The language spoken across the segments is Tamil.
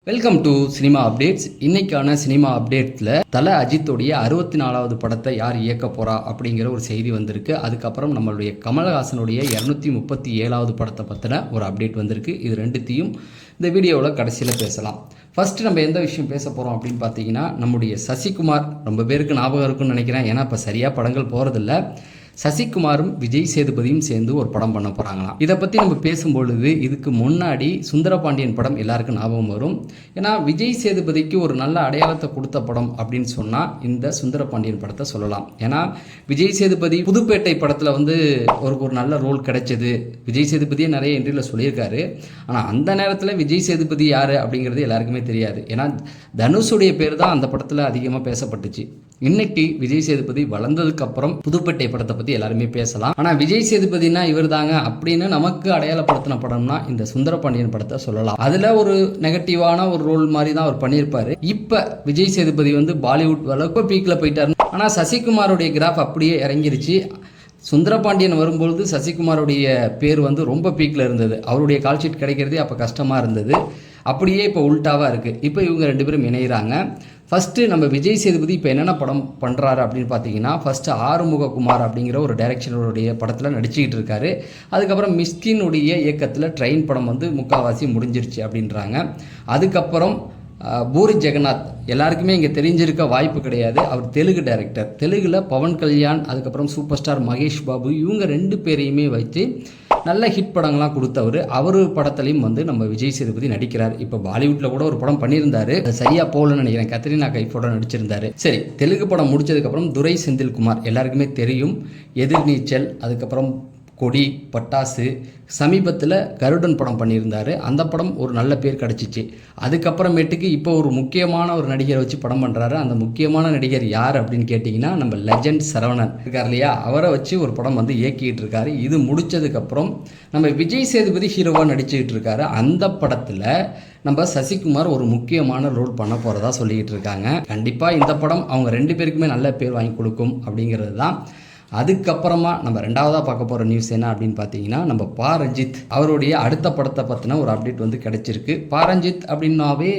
Welcome to cinema updates. இன்னைக்கான சினிமா அப்டேட்ஸில் தல அஜித்தோடைய 64வது படத்தை யார் இயக்க போகிறா அப்படிங்கிற ஒரு செய்தி வந்திருக்கு. அதுக்கப்புறம் நம்மளுடைய கமலஹாசனுடைய 237வது படத்தை பற்றின ஒரு அப்டேட் வந்திருக்கு. இது ரெண்டுத்தையும் இந்த வீடியோவில் கடைசியில் பேசலாம். ஃபஸ்ட்டு நம்ம எந்த விஷயம் பேச போகிறோம் அப்படின்னு பார்த்தீங்கன்னா, நம்முடைய சசிகுமார் ரொம்ப பேருக்கு ஞாபகம் இருக்குன்னு நினைக்கிறேன். ஏன்னா இப்போ சரியாக படங்கள் போகிறதில்ல. சசிகுமாரும் விஜய் சேதுபதியும் சேர்ந்து ஒரு படம் பண்ண போகிறாங்களாம். இதை பற்றி நம்ம பேசும்பொழுது இதுக்கு முன்னாடி சுந்தரபாண்டியன் படம் எல்லாருக்கும் ஞாபகம் வரும். ஏன்னா விஜய் சேதுபதிக்கு ஒரு நல்ல அடையாளத்தை கொடுத்த படம் அப்படின்னு சொன்னால் இந்த சுந்தரபாண்டியன் படத்தை சொல்லலாம். ஏன்னா விஜய் சேதுபதி புதுப்பேட்டை படத்தில் வந்து ஒரு நல்ல ரோல் கிடைச்சது. விஜய் சேதுபதியே நிறைய இன்டர்வியூவில் சொல்லியிருக்காரு. ஆனால் அந்த நேரத்தில் விஜய் சேதுபதி யார் அப்படிங்கிறது எல்லாருக்குமே தெரியாது. ஏன்னா தனுஷுடைய பேர் தான் அந்த படத்தில் அதிகமாக பேசப்பட்டுச்சு. இன்னைக்கு விஜய் சேதுபதி வளர்ந்ததுக்கப்புறம் புதுப்பேட்டை படத்தை பற்றி எல்லாருமே பேசலாம். ஆனால் விஜய் சேதுபதினா இவர் தாங்க அப்படின்னு நமக்கு அடையாளப்படுத்தின படம்னா இந்த சுந்தரபாண்டியன் படத்தை சொல்லலாம். அதில் ஒரு நெகட்டிவான ஒரு ரோல் மாதிரி தான் அவர் பண்ணியிருப்பாரு. இப்போ விஜய் சேதுபதி வந்து பாலிவுட் அளவுக்கு பீக்கில் போயிட்டாரு. ஆனால் சசிகுமாரோடைய கிராஃப் அப்படியே இறங்கிருச்சு. சுந்தரபாண்டியன் வரும்பொழுது சசிகுமாரோடைய பேர் வந்து ரொம்ப பீக்கில் இருந்தது. அவருடைய கால்ஷீட் கிடைக்கிறதே அப்போ கஷ்டமாக இருந்தது. அப்படியே இப்போ உல்ட்டாவாக இருக்குது. இப்போ இவங்க ரெண்டு பேரும் இணைகிறாங்க. ஃபஸ்ட்டு நம்ம விஜய் சேதுபதி இப்போ என்னென்ன படம் பண்ணுறாரு அப்படின்னு பார்த்தீங்கன்னா, ஃபஸ்ட்டு ஆறுமுககுமார் அப்படிங்கிற ஒரு டைரக்ஷனருடைய படத்தில் நடிச்சுக்கிட்டு இருக்காரு. அதுக்கப்புறம் மிஸ்கினுடைய இயக்கத்தில் ட்ரெயின் படம் வந்து முக்கால்வாசி முடிஞ்சிருச்சு அப்படின்றாங்க. அதுக்கப்புறம் பூரி ஜெகநாத் எல்லாருக்குமே இங்கே தெரிஞ்சிருக்க வாய்ப்பு கிடையாது. அவர் தெலுங்கு டைரக்டர். தெலுங்கில் பவன் கல்யாண், அதுக்கப்புறம் சூப்பர் ஸ்டார் மகேஷ் பாபு, இவங்க ரெண்டு பேரையுமே வச்சு நல்ல ஹிட் படங்கள்லாம் கொடுத்தவர். அவர் படத்துலையும் வந்து நம்ம விஜய் சேதுபதி நடிக்கிறார். இப்போ பாலிவுட்டில் கூட ஒரு படம் பண்ணியிருந்தாரு, சரியா போகலன்னு நினைக்கிறேன். கத்ரினா கைஃபோட நடிச்சிருந்தாரு. சரி, தெலுங்கு படம் முடிச்சதுக்கப்புறம் துரை செந்தில்குமார் எல்லாருக்குமே தெரியும். எதிர்நீச்சல், அதுக்கப்புறம் கொடி, பட்டாசு, சமீபத்தில் கருடன் படம் பண்ணியிருந்தார். அந்த படம் ஒரு நல்ல பேர் கிடச்சிச்சு. அதுக்கப்புறமேட்டுக்கு இப்போ ஒரு முக்கியமான ஒரு நடிகரை வச்சு படம் பண்ணுறாரு. அந்த முக்கியமான நடிகர் யார் அப்படின்னு கேட்டிங்கன்னா, நம்ம லெஜண்ட் சரவணன் இருக்கார் இல்லையா, அவரை வச்சு ஒரு படம் வந்து இயக்கிட்டு இருக்காரு. இது முடித்ததுக்கப்புறம் நம்ம விஜய் சேதுபதி ஹீரோவாக நடிச்சுக்கிட்டு இருக்காரு. அந்த படத்தில் நம்ம சசிகுமார் ஒரு முக்கியமான ரோல் பண்ண போகிறதா சொல்லிக்கிட்டு இருக்காங்க. கண்டிப்பாக இந்த படம் அவங்க ரெண்டு பேருக்குமே நல்ல பேர் வாங்கி கொடுக்கும் அப்படிங்கிறது தான். அதுக்கப்புறமா நம்ம ரெண்டாவதாக பார்க்க போகிற நியூஸ் என்ன அப்படின்னு பார்த்தீங்கன்னா, நம்ம ரஞ்சித் அவருடைய அடுத்த படத்தை பற்றின ஒரு அப்டேட் வந்து கிடைச்சிருக்கு. ரஞ்சித் அப்படின்னாவே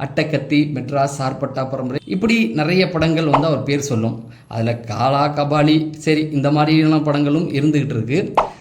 அட்டக்கத்தி, மெட்ராஸ், சார்பட்டா பரம்பரை, இப்படி நிறைய படங்கள் வந்து அவர் பேர் சொல்லும். அதில் காலா, கபாலி, சரி இந்த மாதிரியான படங்களும் இருந்துகிட்டு இருக்கு.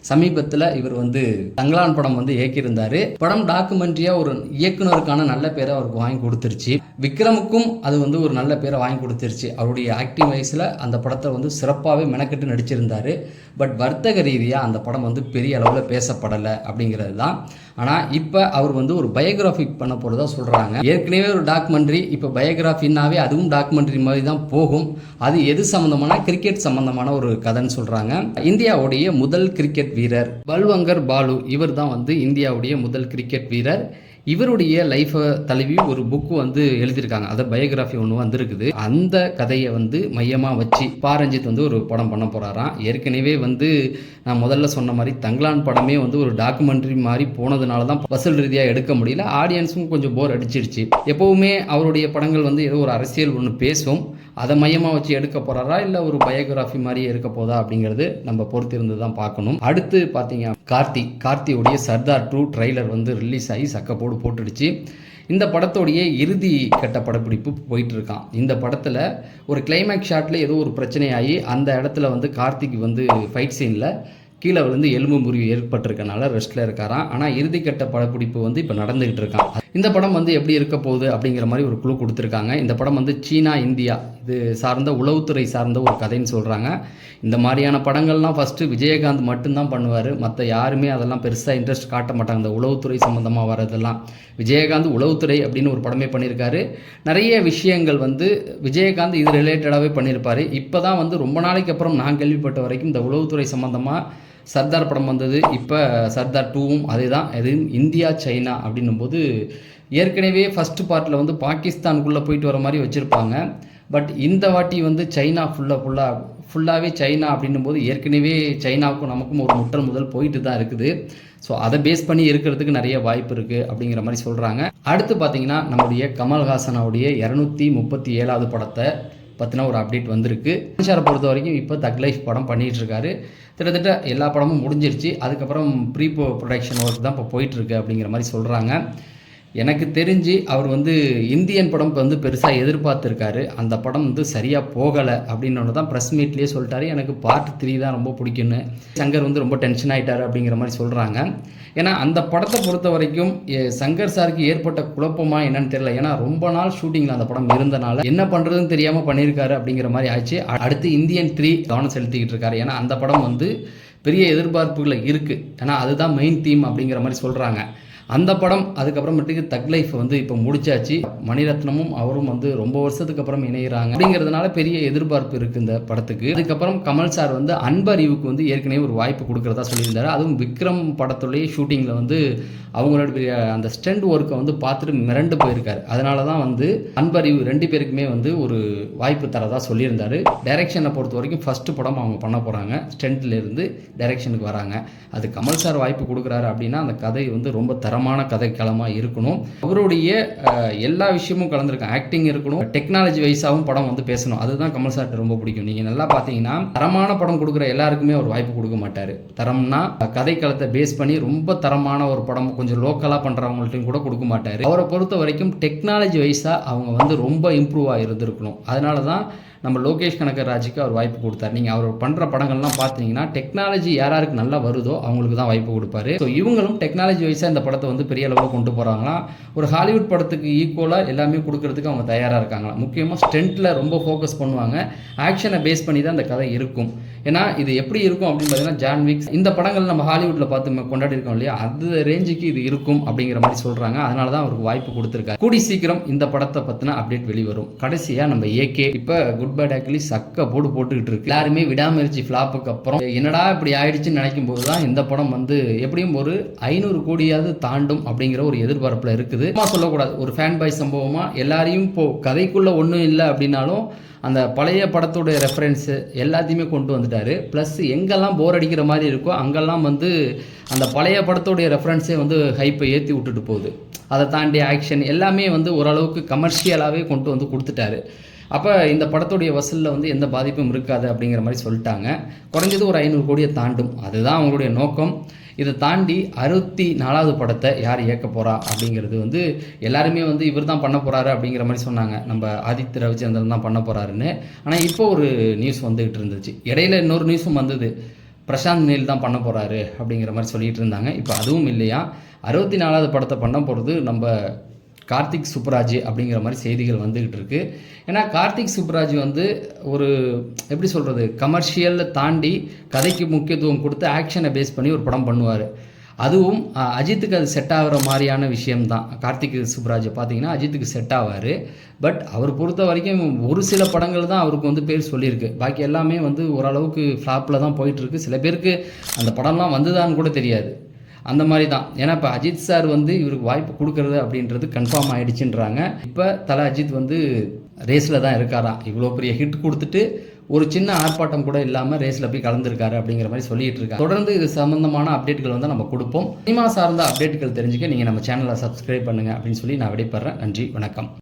சமீபத்தில் இவர் வந்து தங்கலான் படம் வந்து இயக்கியிருந்தார். படம் டாக்குமெண்ட்ரியாக ஒரு இயக்குனருக்கான நல்ல பேரை அவருக்கு வாங்கி கொடுத்துருச்சு. விக்ரமுக்கும் அது வந்து ஒரு நல்ல பேரை வாங்கி கொடுத்துருச்சு. அவருடைய ஆக்டிங் வயசில் அந்த படத்தை வந்து சிறப்பாகவே மெனக்கெட்டு நடிச்சிருந்தார். பட் வர்த்தக ரீதியாக அந்த படம் வந்து பெரிய அளவில் பேசப்படலை அப்படிங்கிறது தான். ஆனால் இப்போ அவர் வந்து ஒரு பயோகிராஃபி பண்ண போகிறதா சொல்கிறாங்க. ஏற்கனவே ஒரு டாக்குமெண்ட்ரி, இப்போ பயோகிராஃபின்னாவே அதுவும் டாக்குமெண்ட்ரி மாதிரி தான் போகும். அது எது சம்மந்தமான, கிரிக்கெட் சம்மந்தமான ஒரு கதைன்னு சொல்கிறாங்க. இந்தியாவுடைய முதல் கிரிக்கெட் வீரர் பல்வங்கர் பாலு, இவர் தான் வந்து இந்தியாவுடைய முதல் கிரிக்கெட் வீரர். இவருடைய லைஃப்பை தழுவி ஒரு புக்கு வந்து எழுதியிருக்காங்க. அதை பயோகிராஃபி ஒன்று வந்திருக்குது. அந்த கதையை வந்து மையமாக வச்சு ரஞ்சித் வந்து ஒரு படம் பண்ண போகிறாராம். ஏற்கனவே வந்து நான் முதல்ல சொன்ன மாதிரி தங்கலான் படமே வந்து ஒரு டாக்குமெண்ட்ரி மாதிரி போனதுனால தான் வசூல் ரீதியாக எடுக்க முடியல. ஆடியன்ஸும் கொஞ்சம் போர் அடிச்சிருச்சு. எப்போவுமே அவருடைய படங்கள் வந்து ஏதோ ஒரு அரசியல் ஒன்று பேசும். அதை மையமாக வச்சு எடுக்க போகிறாரா இல்லை ஒரு பயோகிராஃபி மாதிரி எடுக்க போதா அப்படிங்கிறது நம்ம பொறுத்திருந்து தான் பார்க்கணும். அடுத்து பார்த்தீங்க, கார்த்தியோடைய சர்தார் 2 ட்ரெய்லர் வந்து ரிலீஸ் ஆகி சக்கப்போடு போட்டுடுச்சு. இந்த படத்தோடைய இறுதி கட்ட படப்பிடிப்பு போயிட்டு இருக்கான். இந்த படத்தில் ஒரு கிளைமேக்ஸ் ஷாட்டில் ஏதோ ஒரு பிரச்சனையாகி அந்த இடத்துல வந்து கார்த்திக் வந்து ஃபைட் சீனில் கீழே விழுந்து எலும்பு முறிவு ஏற்பட்டிருக்கனால ரெஸ்ட்டில் இருக்காராம். ஆனால் இறுதிக்கட்ட படப்பிடிப்பு வந்து இப்போ நடந்துகிட்டு இருக்கான். இந்த படம் வந்து எப்படி இருக்க போகுது அப்படிங்கிற மாதிரி ஒரு குழு கொடுத்துருக்காங்க. இந்த படம் வந்து சீனா, இந்தியா இது சார்ந்த உளவுத்துறை சார்ந்த ஒரு கதைன்னு சொல்கிறாங்க. இந்த மாதிரியான படங்கள்லாம் ஃபஸ்ட்டு விஜயகாந்த் மட்டும்தான் பண்ணுவார். மற்ற யாருமே அதெல்லாம் பெருசாக இன்ட்ரெஸ்ட் காட்ட மாட்டாங்க. இந்த உளவுத்துறை சம்மந்தமாக வரதெல்லாம் விஜயகாந்த் உளவுத்துறை அப்படின்னு ஒரு படமே பண்ணியிருக்காரு. நிறைய விஷயங்கள் வந்து விஜயகாந்த் இது ரிலேட்டடாகவே பண்ணியிருப்பார். இப்போ தான் வந்து ரொம்ப நாளைக்கு அப்புறம் நான் கேள்விப்பட்ட வரைக்கும் இந்த உளவுத்துறை சம்மந்தமாக சர்தார் படம் வந்தது. இப்போ சர்தார் 2வும் அதே தான். அது இந்தியா, சைனா அப்படின்னும் போது ஏற்கனவே ஃபஸ்ட்டு பார்ட்டில் வந்து பாகிஸ்தானுக்குள்ளே போயிட்டு வர மாதிரி வச்சுருப்பாங்க. பட் இந்த வாட்டி வந்து சைனா ஃபுல்லாகவே சைனா அப்படின்னும் போது ஏற்கனவே சைனாவுக்கும் நமக்கும் ஒரு முட்டல் முதல் போயிட்டு தான் இருக்குது. ஸோ அதை பேஸ் பண்ணி இருக்கிறதுக்கு நிறைய வாய்ப்பு இருக்குது அப்படிங்கிற மாதிரி சொல்கிறாங்க. அடுத்து பார்த்தீங்கன்னா, நம்முடைய கமல்ஹாசனுடைய 237வது படத்தை பற்றின ஒரு அப்டேட் வந்திருக்கு. மனுஷாரை பொறுத்த வரைக்கும் இப்போ தக் லைஃப் படம் பண்ணிகிட்டு இருக்காரு. கிட்டத்தட்ட எல்லா படமும் முடிஞ்சிருச்சு. அதுக்கப்புறம் ப்ரொடக்ஷன் ஒர்க் தான் இப்போ போயிட்டுருக்கு அப்படிங்கிற மாதிரி சொல்கிறாங்க. எனக்கு தெரிஞ்சு அவர் வந்து இந்தியன் படம் வந்து பெருசாக எதிர்பார்த்துருக்காரு. அந்த படம் வந்து சரியாக போகலை அப்படின்னு தான் ப்ரெஸ் மீட்லேயே சொல்லிட்டாரு. எனக்கு பார்ட் 3 தான் ரொம்ப பிடிக்குன்னு. சங்கர் வந்து ரொம்ப டென்ஷன் ஆகிட்டார் அப்படிங்கிற மாதிரி சொல்கிறாங்க. ஏன்னா அந்த படத்தை பொறுத்த வரைக்கும் சங்கர் சாருக்கு ஏற்பட்ட குழப்பமா என்னன்னு தெரியல. ஏன்னா ரொம்ப நாள் ஷூட்டிங்கில் அந்த படம் இருந்தனால என்ன பண்ணுறதுன்னு தெரியாமல் பண்ணியிருக்காரு அப்படிங்கிற மாதிரி ஆச்சு. அடுத்து இந்தியன் 3 கவனம் செலுத்திக்கிட்டு இருக்காரு. ஏன்னா அந்த படம் வந்து பெரிய எதிர்பார்ப்புகள் இருக்குது. ஏன்னா அதுதான் மெயின் தீம் அப்படிங்கிற மாதிரி சொல்கிறாங்க. அந்த படம் அதுக்கப்புறமேட்டுக்கு தக் லைஃப் வந்து இப்போ முடிச்சாச்சு. மணிரத்னமும் அவரும் வந்து ரொம்ப வருஷத்துக்கு அப்புறம் இணைகிறாங்க அப்படிங்கிறதுனால பெரிய எதிர்பார்ப்பு இருக்குது இந்த படத்துக்கு. அதுக்கப்புறம் கமல் சார் வந்து அன்பறிவுக்கு வந்து ஏற்கனவே ஒரு வாய்ப்பு கொடுக்குறதா சொல்லியிருந்தாரு. அதுவும் விக்ரம் படத்துடைய ஷூட்டிங்கில் வந்து அவங்களுடைய அந்த ஸ்டண்ட் ஒர்க்கை வந்து பார்த்துட்டு மிரண்டு போயிருக்காரு. அதனால தான் வந்து அன்பறிவு 2 பேருக்குமே வந்து ஒரு வாய்ப்பு தரதா சொல்லியிருந்தாரு. டைரக்ஷனை பொறுத்த வரைக்கும் ஃபர்ஸ்ட் படம் அவங்க பண்ண போகிறாங்க. ஸ்டண்ட்லேருந்து டைரக்ஷனுக்கு வராங்க. அது கமல் சார் வாய்ப்பு கொடுக்குறாரு அப்படின்னா அந்த கதை வந்து ரொம்ப தரமான கதைக்களமாக இருக்கணும். அவருடைய எல்லா விஷயமும் கலந்துருக்கும். ஆக்டிங் இருக்கணும், டெக்னாலஜி வைஸாகவும் படம் வந்து பேசணும். அதுதான் கமல் சார்ட்டு ரொம்ப பிடிக்கும். நீங்கள் நல்லா பார்த்தீங்கன்னா தரமான படம் கொடுக்குற எல்லாருக்குமே ஒரு வாய்ப்பு கொடுக்க மாட்டார். தரம்னா கதைக்களத்தை பேஸ் பண்ணி ரொம்ப தரமான ஒரு படம் கொஞ்சம் லோக்கலாக பண்ணுறவங்கள்ட்டையும் கூட கொடுக்க மாட்டார். அவரை பொறுத்த வரைக்கும் டெக்னாலஜி வைஸாக அவங்க வந்து ரொம்ப இம்ப்ரூவ் ஆகிருந்துருக்கணும். அதனால தான் நம்ம லோகேஷ் கனகராஜுக்கு அவர் வாய்ப்பு கொடுத்தார். நீங்கள் அவர் பண்ணுற படங்கள்லாம் பார்த்தீங்கன்னா டெக்னாலஜி யாராருக்கு நல்லா வருதோ அவங்களுக்கு தான் வாய்ப்பு கொடுப்பாரு. ஸோ இவங்களும் டெக்னாலஜி வைஸாக இந்த படத்தை வந்து பெரிய அளவில் கொண்டு போகிறாங்களா, ஒரு ஹாலிவுட் படத்துக்கு ஈக்குவலாக எல்லாமே கொடுக்கறதுக்கு அவங்க தயாராக இருக்காங்களா. முக்கியமாக ஸ்டெண்ட்டில் ரொம்ப ஃபோக்கஸ் பண்ணுவாங்க. ஆக்ஷனை பேஸ் பண்ணி தான் இந்த கதை இருக்கும். ஏன்னா இது எப்படி இருக்கும் அப்படின்னு பார்த்தீங்கன்னா ஜான் விக்ஸ் இந்த படங்கள் நம்ம ஹாலிவுட்டில் பார்த்து கொண்டாடி இருக்கோம் இல்லையா, அந்த ரேஞ்சுக்கு இது இருக்கும் அப்படிங்கிற மாதிரி சொல்கிறாங்க. அதனால தான் அவருக்கு வாய்ப்பு கொடுத்துருக்காரு. கூடி சீக்கிரம் இந்த படத்தை பற்றின அப்டேட் வெளிவரும். கடைசியாக நம்ம ஏகே இப்போ குட் பை டாக்லி சக்க போட்டுக்கிட்டு இருக்கு. எல்லாருமே விடாமுயற்சி ஃப்ளாப்புக்கு அப்புறம் என்னடா இப்படி ஆயிடுச்சுன்னு நினைக்கும் போது தான் இந்த படம் வந்து எப்படியும் ஒரு 500 கோடியாவது தாண்டும் அப்படிங்கிற ஒரு எதிர்பார்ப்பில் இருக்குது. சொல்லக்கூடாது ஒரு ஃபேன் பாய் சம்பவமாக எல்லாரையும் கதைக்குள்ளே ஒன்றும் இல்லை அப்படின்னாலும் அந்த பழைய படத்தோடைய ரெஃபரன்ஸு எல்லாத்தையுமே கொண்டு வந்துட்டார். ப்ளஸ் எங்கெல்லாம் போர் அடிக்கிற மாதிரி இருக்கோ அங்கெல்லாம் வந்து அந்த பழைய படத்தோடைய ரெஃபரன்ஸே வந்து ஹைப்பை ஏற்றி விட்டுட்டு போகுது. அதை தாண்டி ஆக்ஷன் எல்லாமே வந்து ஓரளவுக்கு கமர்ஷியலாகவே கொண்டு வந்து கொடுத்துட்டாரு. அப்போ இந்த படத்துடைய வசூலில் வந்து எந்த பாதிப்பும் இருக்காது அப்படிங்கிற மாதிரி சொல்லிட்டாங்க. குறைஞ்சது ஒரு 500 கோடியை தாண்டும், அதுதான் அவங்களுடைய நோக்கம். இதை தாண்டி 64வது படத்தை யார் இயக்க போகிறா அப்படிங்கிறது வந்து எல்லாருமே வந்து இவர் தான் பண்ண போகிறாரு அப்படிங்கிற மாதிரி சொன்னாங்க. நம்ம ஆதித்ய ரவிச்சந்திரன் தான் பண்ண போகிறாருன்னு. ஆனால் இப்போ ஒரு நியூஸ் வந்துகிட்டு இருந்துச்சு. இடையில இன்னொரு நியூஸும் வந்தது, பிரசாந்த் நீல் தான் பண்ண போகிறாரு அப்படிங்கிற மாதிரி சொல்லிகிட்டு இருந்தாங்க. இப்போ அதுவும் இல்லையா, 64வது படத்தை பண்ண போகிறது நம்ம கார்த்திக் சுப்புராஜ் அப்படிங்கிற மாதிரி செய்திகள் வந்துக்கிட்டு இருக்குது. ஏன்னா கார்த்திக் சுப்புராஜ் வந்து ஒரு எப்படி சொல்கிறது, கமர்ஷியலில் தாண்டி கதைக்கு முக்கியத்துவம் கொடுத்து ஆக்ஷனை பேஸ் பண்ணி ஒரு படம் பண்ணுவார். அதுவும் அஜித்துக்கு அது செட் ஆகிற மாதிரியான விஷயம்தான். கார்த்திக் சுப்புராஜை பார்த்தீங்கன்னா அஜித்துக்கு செட் ஆவார். பட் அவர் பொறுத்த வரைக்கும் ஒரு சில படங்கள் தான் அவருக்கு வந்து பேர் சொல்லியிருக்கு. பாக்கி எல்லாமே வந்து ஓரளவுக்கு ஃப்ளாப்பில் தான் போயிட்டுருக்கு. சில பேருக்கு அந்த படம்லாம் வந்துதான்னு கூட தெரியாது. அந்த மாதிரி தான். ஏன்னா இப்போ அஜித் சார் வந்து இவருக்கு வாய்ப்பு கொடுக்கறது அப்படின்றது கன்ஃபார்ம் ஆகிடுச்சுன்றாங்க. இப்போ தலை அஜித் வந்து ரேஸில் தான் இருக்காராம். இவ்வளோ பெரிய ஹிட் கொடுத்துட்டு ஒரு சின்ன ஆர்ப்பாட்டம் கூட இல்லாமல் ரேஸில் போய் கலந்துருக்காரு அப்படிங்கிற மாதிரி சொல்லிட்டு இருக்காங்க. தொடர்ந்து இது சம்பந்தமான அப்டேட்டுகள் வந்து நம்ம கொடுப்போம். சினிமா சார்ந்த அப்டேட்டுகள் தெரிஞ்சுக்க நீங்கள் நம்ம சேனலை சப்ஸ்கிரைப் பண்ணுங்கள் அப்படின்னு சொல்லி நான் விடைபெறேன். நன்றி, வணக்கம்.